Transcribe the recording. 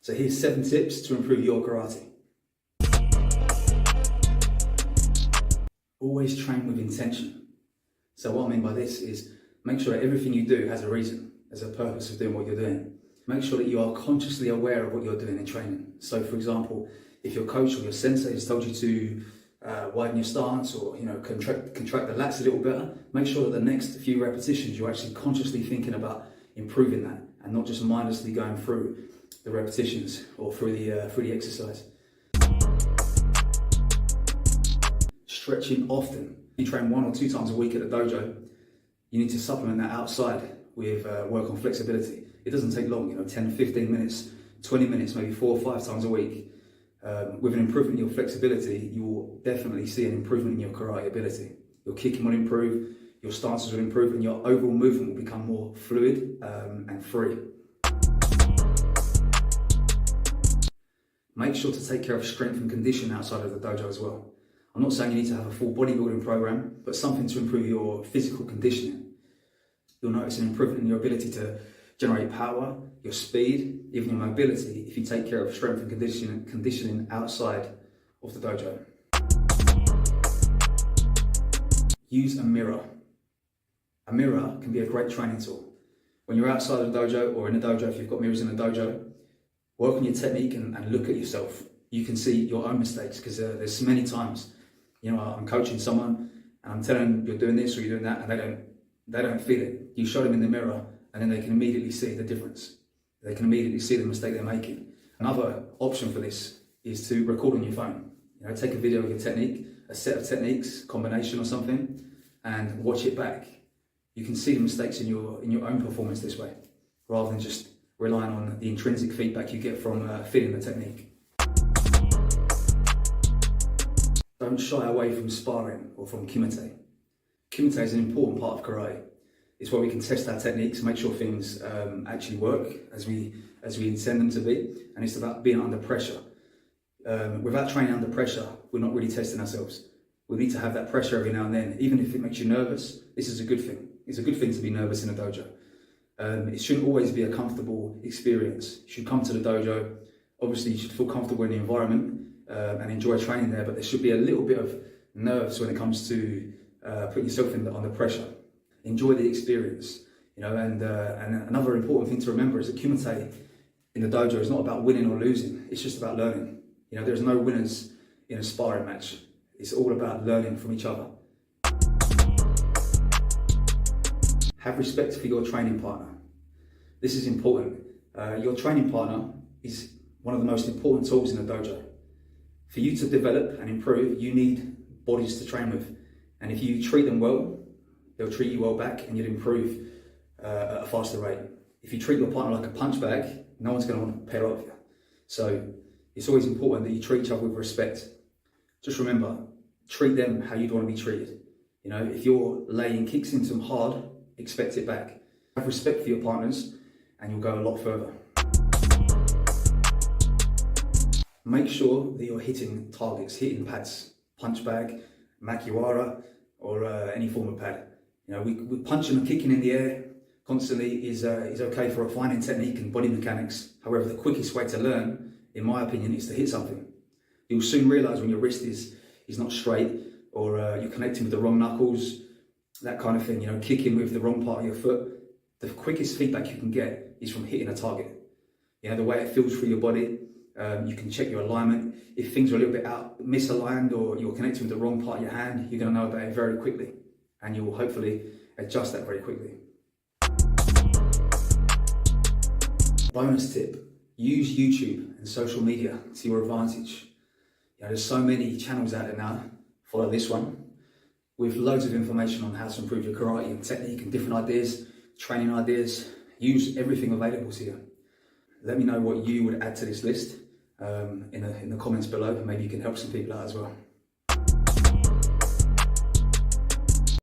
So here's 7 tips to improve your karate. Always train with intention. So what I mean by this is make sure that everything you do has a reason, has a purpose of doing what you're doing. Make sure that you are consciously aware of what you're doing in training. So for example, if your coach or your sensei has told you to widen your stance or contract the lats a little better, make sure that the next few repetitions you're actually consciously thinking about improving that and not just mindlessly going through the repetitions or through the exercise. Stretching often. You train 1 or 2 times a week at the dojo, you need to supplement that outside with work on flexibility. It doesn't take long, 10, 15 minutes, 20 minutes, maybe 4 or 5 times a week. With an improvement in your flexibility, you will definitely see an improvement in your karate ability. Your kicking will improve, your stances will improve, and your overall movement will become more fluid and free. Make sure to take care of strength and condition outside of the dojo as well. I'm not saying you need to have a full bodybuilding program, but something to improve your physical conditioning. You'll notice an improvement in your ability to generate power, your speed, even your mobility if you take care of strength and conditioning outside of the dojo. Use a mirror. A mirror can be a great training tool. When you're outside of the dojo or in the dojo, if you've got mirrors in the dojo, work on your technique and look at yourself. You can see your own mistakes because there's many times, I'm coaching someone and I'm telling them you're doing this or you're doing that and they don't feel it. You show them in the mirror and then they can immediately see the difference. They can immediately see the mistake they're making. Another option for this is to record on your phone. Take a video of your technique, a set of techniques, combination or something, and watch it back. You can see the mistakes in your own performance this way, rather than just relying on the intrinsic feedback you get from feeling the technique. Don't shy away from sparring or from kumite. Kumite is an important part of karate. It's where we can test our techniques, make sure things actually work as we intend them to be, and it's about being under pressure. Without training under pressure, we're not really testing ourselves. We need to have that pressure every now and then, even if it makes you nervous. This is a good thing. It's a good thing to be nervous in a dojo. It shouldn't always be a comfortable experience. You should come to the dojo. Obviously, you should feel comfortable in the environment and enjoy training there, but there should be a little bit of nerves when it comes to putting yourself under pressure. Enjoy the experience, and another important thing to remember is that kumite in the dojo is not about winning or losing. It's just about learning. There's no winners in a sparring match. It's all about learning from each other. Have respect for your training partner. This is important. Your training partner is one of the most important tools in the dojo. For you to develop and improve, you need bodies to train with. And if you treat them well, they'll treat you well back and you'll improve at a faster rate. If you treat your partner like a punch bag, no one's going to want to pair off you. So it's always important that you treat each other with respect. Just remember, treat them how you'd want to be treated. If you're laying kicks into them hard, expect it back. Have respect for your partners and you'll go a lot further. Make sure that you're hitting targets, hitting pads, punch bag, makiwara, or any form of pad. We punching and kicking in the air constantly is okay for refining technique and body mechanics. However, the quickest way to learn, in my opinion, is to hit something. You'll soon realise when your wrist is not straight or you're connecting with the wrong knuckles, that kind of thing. Kicking with the wrong part of your foot. The quickest feedback you can get is from hitting a target. The way it feels through your body. You can check your alignment. If things are a little bit misaligned or you're connecting with the wrong part of your hand, you're going to know about it very quickly and you will hopefully adjust that very quickly. Bonus tip, use YouTube and social media to your advantage. There's so many channels out there now, follow this one, with loads of information on how to improve your karate and technique and different ideas, training ideas. Use everything available to you. Let me know what you would add to this list in the comments below, and maybe you can help some people out as well.